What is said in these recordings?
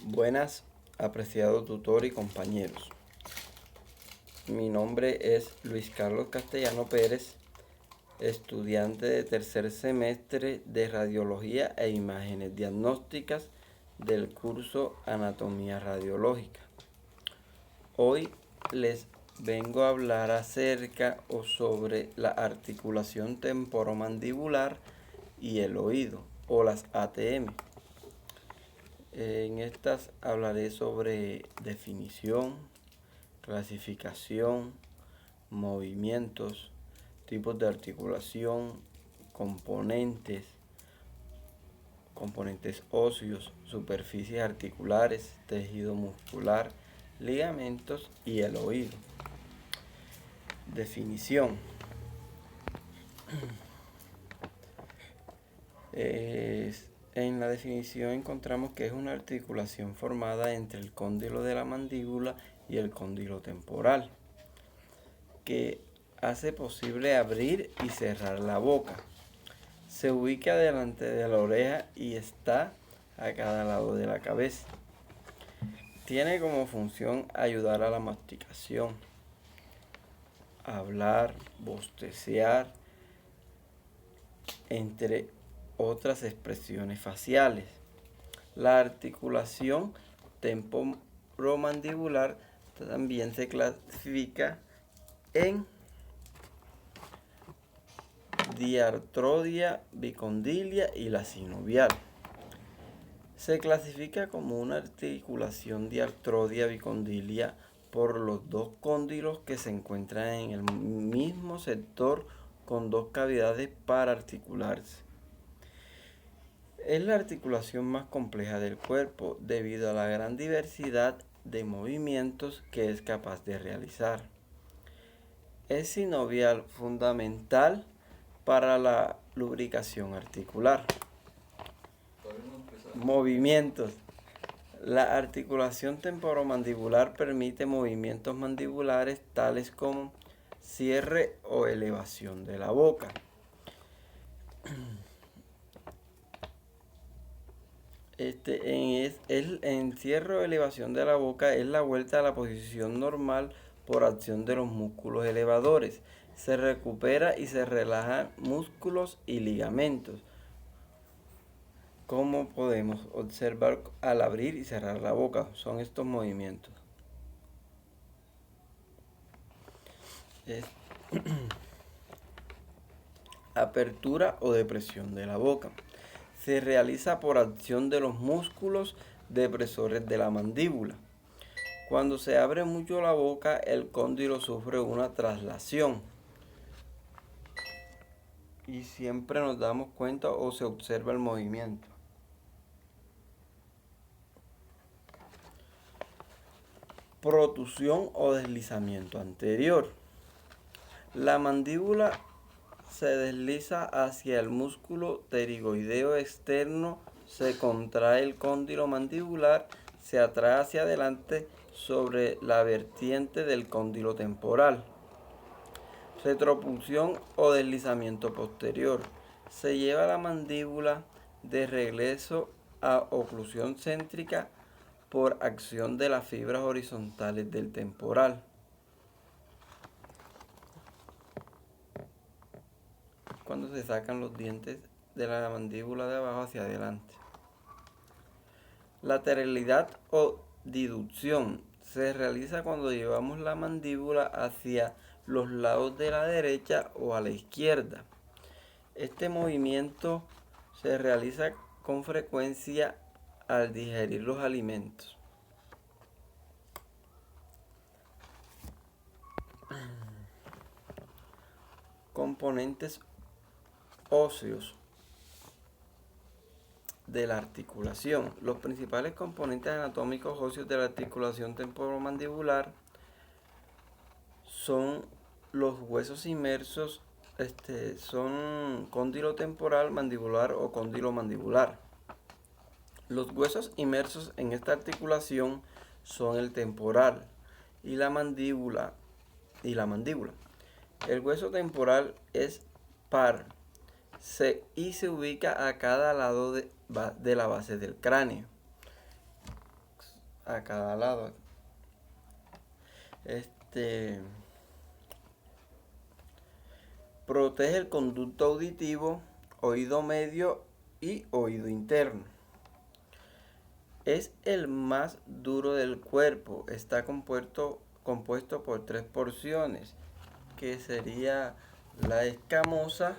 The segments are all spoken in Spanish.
Buenas, apreciado tutor y compañeros. Mi nombre es Luis Carlos Castellano Pérez, estudiante de tercer semestre de Radiología e Imágenes Diagnósticas del curso Anatomía Radiológica. Hoy les vengo a hablar acerca o sobre la articulación temporomandibular y el oído, o las ATM. En estas hablaré sobre definición, clasificación, movimientos, tipos de articulación, componentes óseos, superficies articulares, tejido muscular, ligamentos y el oído. Definición. En la definición encontramos que es una articulación formada entre el cóndilo de la mandíbula y el cóndilo temporal, que hace posible abrir y cerrar la boca. Se ubica delante de la oreja y está a cada lado de la cabeza. Tiene como función ayudar a la masticación, hablar, bostecear, entre otras expresiones faciales. La articulación temporomandibular también se clasifica en diartrodia, bicondilia y la sinovial. Se clasifica como una articulación diartrodia bicondilia por los dos cóndilos que se encuentran en el mismo sector con dos cavidades para articularse. Es la articulación más compleja del cuerpo debido a la gran diversidad de movimientos que es capaz de realizar. Es sinovial, fundamental para la lubricación articular. Movimientos. La articulación temporomandibular permite movimientos mandibulares tales como cierre o elevación de la boca. El encierro o elevación de la boca es la vuelta a la posición normal por acción de los músculos elevadores. Se recupera y se relajan músculos y ligamentos, como podemos observar al abrir y cerrar la boca. Son estos movimientos. Apertura o depresión de la boca. Se realiza por acción de los músculos depresores de la mandíbula. Cuando se abre mucho la boca, el cóndilo sufre una traslación. Y siempre nos damos cuenta o se observa el movimiento. Protusión o deslizamiento anterior. La mandíbula se desliza hacia el músculo pterigoideo externo, se contrae el cóndilo mandibular, se atrae hacia adelante sobre la vertiente del cóndilo temporal. Retropulsión o deslizamiento posterior. Se lleva la mandíbula de regreso a oclusión céntrica por acción de las fibras horizontales del temporal. Cuando se sacan los dientes de la mandíbula de abajo hacia adelante. Lateralidad o diducción se realiza cuando llevamos la mandíbula hacia los lados de la derecha o a la izquierda. Este movimiento se realiza con frecuencia al digerir los alimentos. Componentes óseos de la articulación. Los principales componentes anatómicos óseos de la articulación temporomandibular son los huesos inmersos, son cóndilo temporal, mandibular o cóndilo mandibular. Los huesos inmersos en esta articulación son el temporal y la mandíbula. El hueso temporal es par y se ubica a cada lado de la base del cráneo. a cada lado. Protege el conducto auditivo, oído medio y oído interno. Es el más duro del cuerpo. Está compuesto por 3 porciones, que sería la escamosa,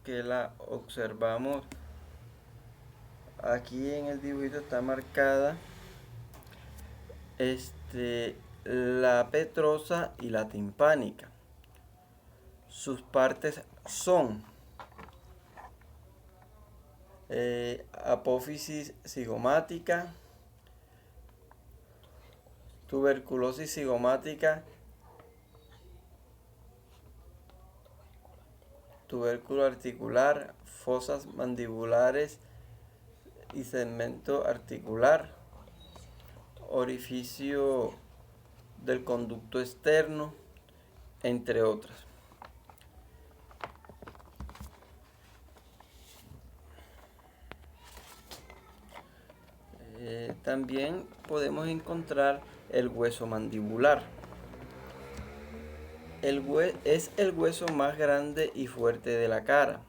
que la observamos aquí en el dibujito, está marcada, la petrosa y la timpánica. Sus partes son apófisis cigomática, tuberculosis cigomática, tubérculo articular, fosas mandibulares y segmento articular, orificio del conducto externo, entre otras. También podemos encontrar el hueso mandibular. Es el hueso más grande y fuerte de la cara.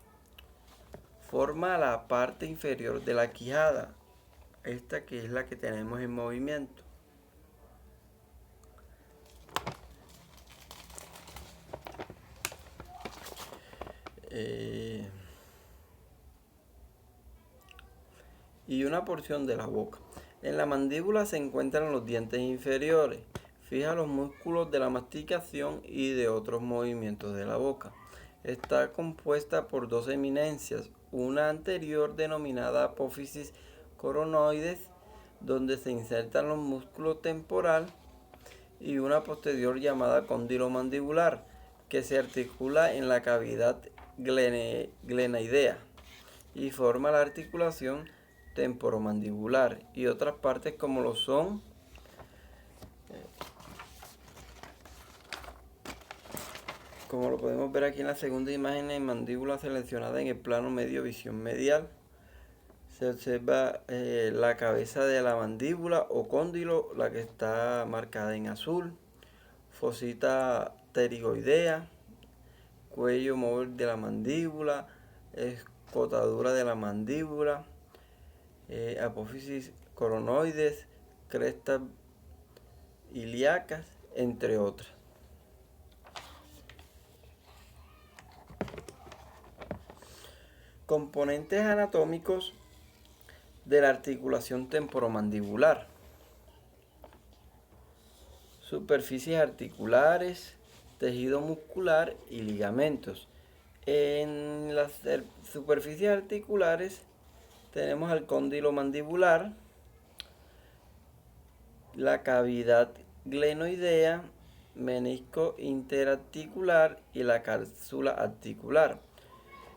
Forma la parte inferior de la quijada, esta que es la que tenemos en movimiento. Y una porción de la boca. En la mandíbula se encuentran los dientes inferiores. Fija los músculos de la masticación y de otros movimientos de la boca. Está compuesta por 2 eminencias, una anterior denominada apófisis coronoides, donde se insertan los músculos temporal, y una posterior llamada cóndilo mandibular, que se articula en la cavidad glenoidea y forma la articulación temporomandibular y otras partes como lo son como lo podemos ver aquí en la segunda imagen, en mandíbula seleccionada en el plano medio visión medial. Se observa la cabeza de la mandíbula o cóndilo, la que está marcada en azul, fosita pterigoidea, cuello móvil de la mandíbula, escotadura de la mandíbula, apófisis coronoides, crestas ilíacas, entre otras. Componentes anatómicos de la articulación temporomandibular. Superficies articulares, tejido muscular y ligamentos. En las superficies articulares tenemos el cóndilo mandibular, la cavidad glenoidea, menisco interarticular y la cápsula articular.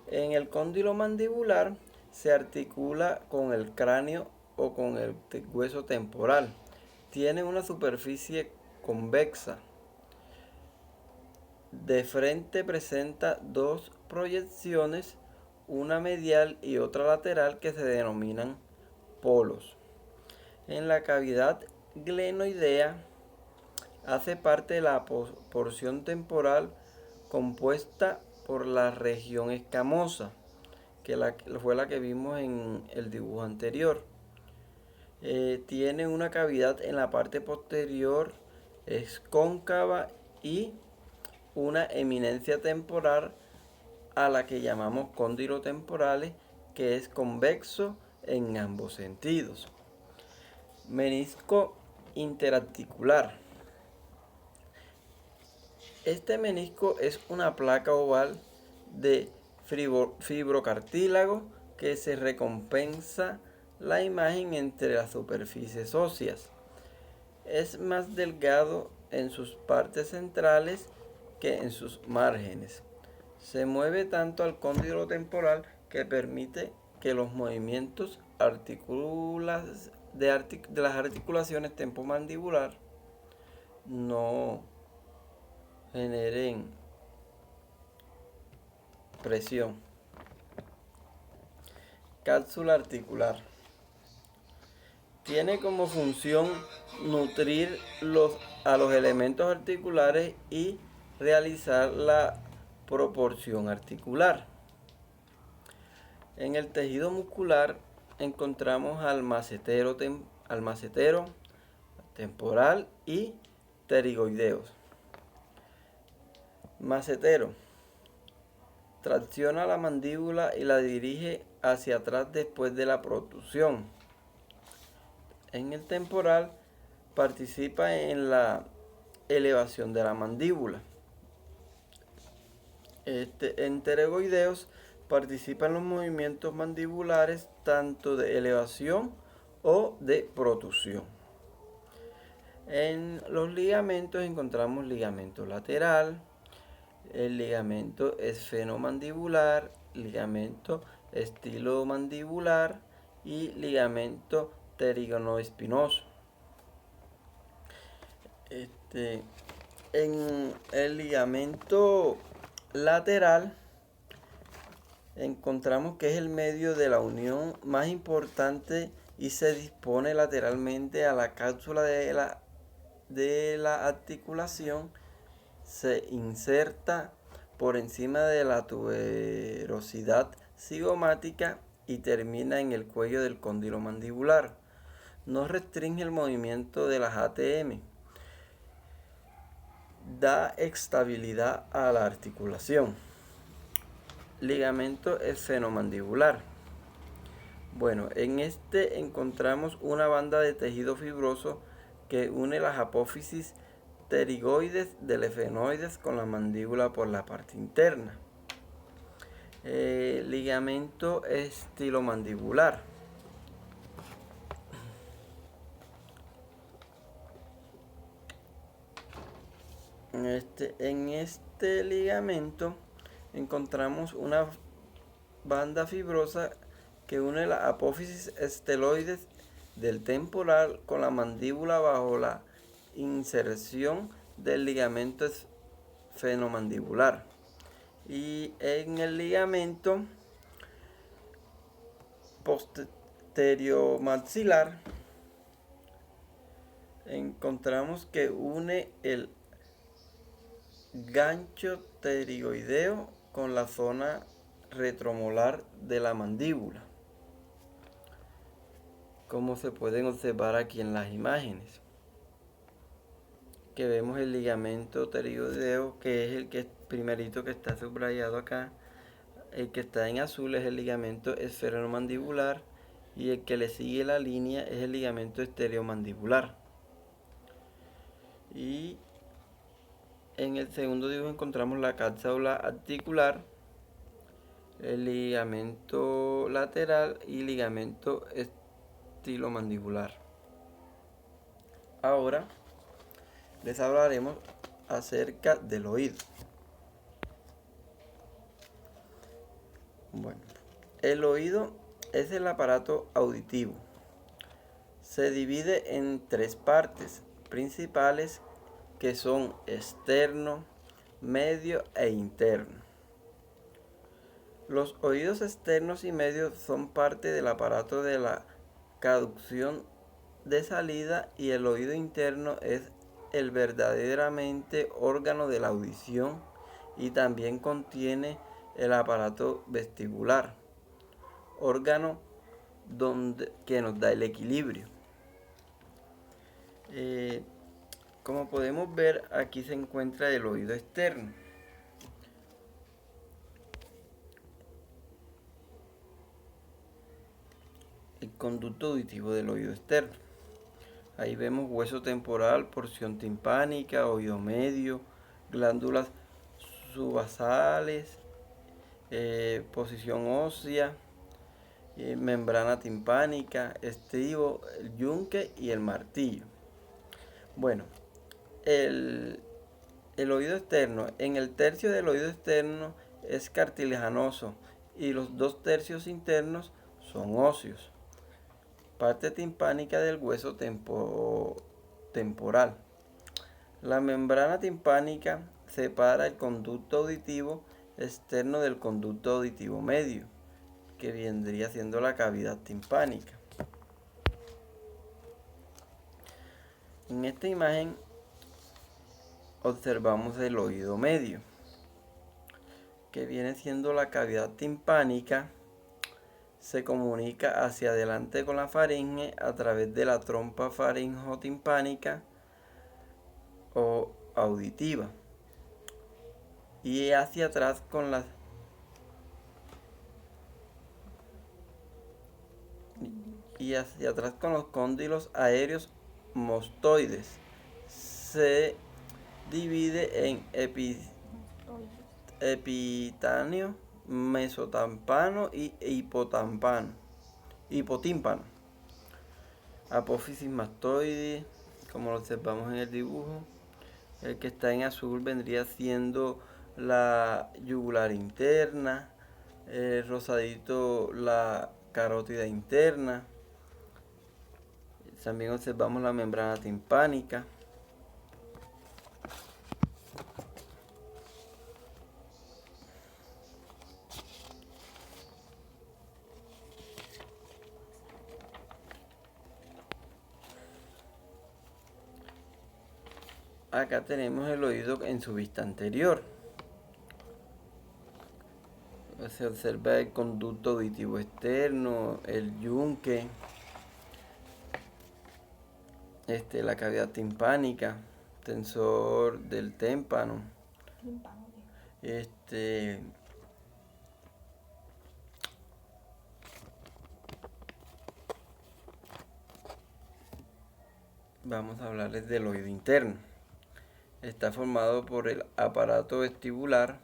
En el cóndilo mandibular se articula con el cráneo o con el hueso temporal. Tiene una superficie convexa. De frente presenta 2 proyecciones, una medial y otra lateral, que se denominan polos. En la cavidad glenoidea hace parte de la porción temporal compuesta por la región escamosa, que fue la que vimos en el dibujo anterior. Tiene una cavidad en la parte posterior, es cóncava, y una eminencia temporal a la que llamamos cóndilo temporales, que es convexo en ambos sentidos. Menisco interarticular. Este menisco es una placa oval de fibrocartílago que se recompensa la imagen entre las superficies óseas. Es más delgado en sus partes centrales que en sus márgenes. Se mueve tanto al cóndilo temporal que permite que los movimientos de las articulaciones temporomandibular no generen presión. Cápsula articular. Tiene como función nutrir a los elementos articulares y realizar la proporción articular. En el tejido muscular encontramos al macetero temporal y pterigoideos. Macetero. Tracciona la mandíbula y la dirige hacia atrás después de la protrusión. En el temporal participa en la elevación de la mandíbula. En pterygoideos participa en los movimientos mandibulares tanto de elevación o de protrusión. En los ligamentos encontramos ligamento lateral, el ligamento esfenomandibular, ligamento estilomandibular y ligamento pterigonoespinoso. En el ligamento lateral encontramos que es el medio de la unión más importante y se dispone lateralmente a la cápsula de la articulación. Se inserta por encima de la tuberosidad cigomática y termina en el cuello del cóndilo mandibular. No restringe el movimiento de las ATM. Da estabilidad a la articulación. Ligamento esfenomandibular. Bueno, en este encontramos una banda de tejido fibroso que une las apófisis pterigoides del efenoides con la mandíbula por la parte interna. Ligamento estilomandibular. En este ligamento encontramos una banda fibrosa que une la apófisis esteloides del temporal con la mandíbula bajo la inserción del ligamento esfenomandibular. Y en el ligamento posteriomaxilar encontramos que une el gancho pterigoideo con la zona retromolar de la mandíbula, como se pueden observar aquí en las imágenes, que vemos el ligamento pterigoideo, que es el que primerito que está subrayado acá. El que está en azul es el ligamento esfenomandibular y el que le sigue la línea es el ligamento estereomandibular. Y en el segundo dibujo encontramos la cápsula articular, el ligamento lateral y ligamento estilomandibular. Ahora les hablaremos acerca del oído. Bueno, el oído es el aparato auditivo. Se divide en tres partes principales que son externo, medio e interno. Los oídos externos y medios son parte del aparato de la conducción de salida y el oído interno es el verdaderamente órgano de la audición y también contiene el aparato vestibular, órgano que nos da el equilibrio. Como podemos ver, aquí se encuentra el oído externo. El conducto auditivo del oído externo. Ahí vemos hueso temporal, porción timpánica, oído medio, glándulas subasales, posición ósea, membrana timpánica, estribo, el yunque y el martillo. Bueno, el oído externo, en el tercio del oído externo es cartilaginoso y los 2 tercios internos son óseos. Parte timpánica del hueso temporal. La membrana timpánica separa el conducto auditivo externo del conducto auditivo medio, que vendría siendo la cavidad timpánica. En esta imagen observamos el oído medio, que viene siendo la cavidad timpánica. Se comunica hacia adelante con la faringe a través de la trompa faringotimpánica o auditiva, y hacia atrás con los cóndilos aéreos mostoides. Se divide en epitáneo, mesotímpano y hipotímpano. Apófisis mastoide, como lo observamos en el dibujo. El que está en azul vendría siendo la yugular interna, rosadito la carótida interna. También observamos la membrana timpánica. Acá tenemos el oído en su vista anterior. Se observa el conducto auditivo externo, el yunque, la cavidad timpánica, tensor del tímpano. Vamos a hablarles del oído interno. Está formado por el aparato vestibular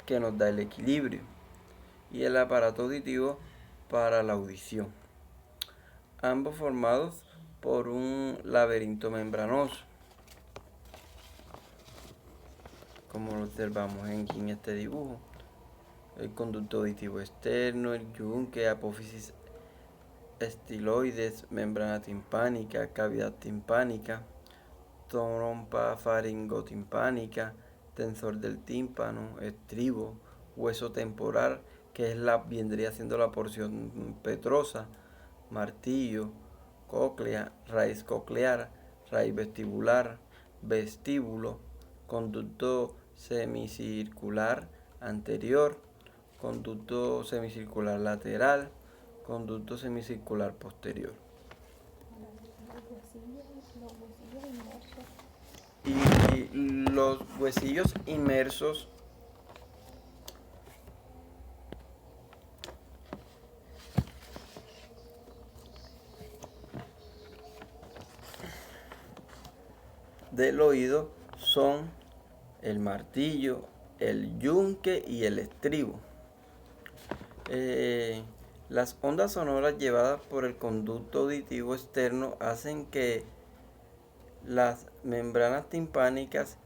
que nos da el equilibrio, y el aparato auditivo para la audición, ambos formados por un laberinto membranoso, como lo observamos en este dibujo. El conducto auditivo externo, el yunque, apófisis estiloides, membrana timpánica, cavidad timpánica, trompa faringotimpánica, tensor del tímpano, estribo, hueso temporal, que vendría siendo la porción petrosa, martillo, cóclea, raíz coclear, raíz vestibular, vestíbulo, conducto semicircular anterior, conducto semicircular lateral, conducto semicircular posterior. Y los huesillos inmersos del oído son el martillo, el yunque y el estribo. Las ondas sonoras llevadas por el conducto auditivo externo hacen que las membranas timpánicas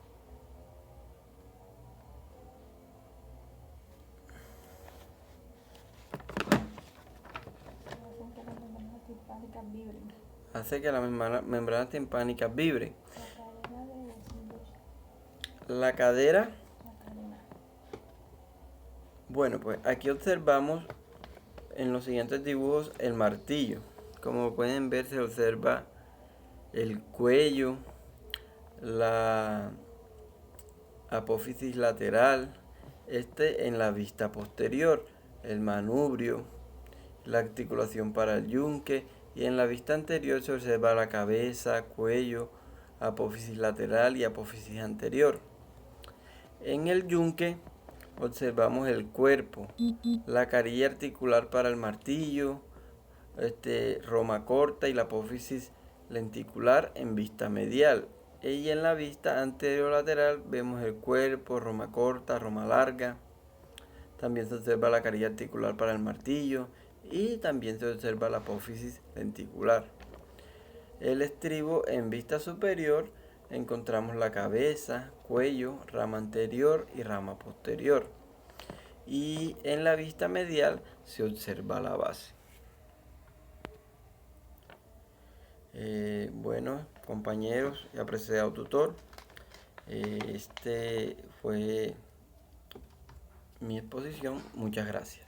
vibren. La cadera. Bueno, pues aquí observamos en los siguientes dibujos el martillo. Como pueden ver, se observa el cuello, la apófisis lateral, en la vista posterior, el manubrio, la articulación para el yunque, y en la vista anterior se observa la cabeza, cuello, apófisis lateral y apófisis anterior. En el yunque observamos el cuerpo, la carilla articular para el martillo, roma corta y la apófisis lenticular en vista medial. Y en la vista anterior-lateral vemos el cuerpo, roma corta, roma larga. También se observa la carilla articular para el martillo y también se observa la apófisis lenticular. El estribo en vista superior encontramos la cabeza, cuello, rama anterior y rama posterior. Y en la vista medial se observa la base. Bueno, compañeros y apreciado tutor, este fue mi exposición. Muchas gracias.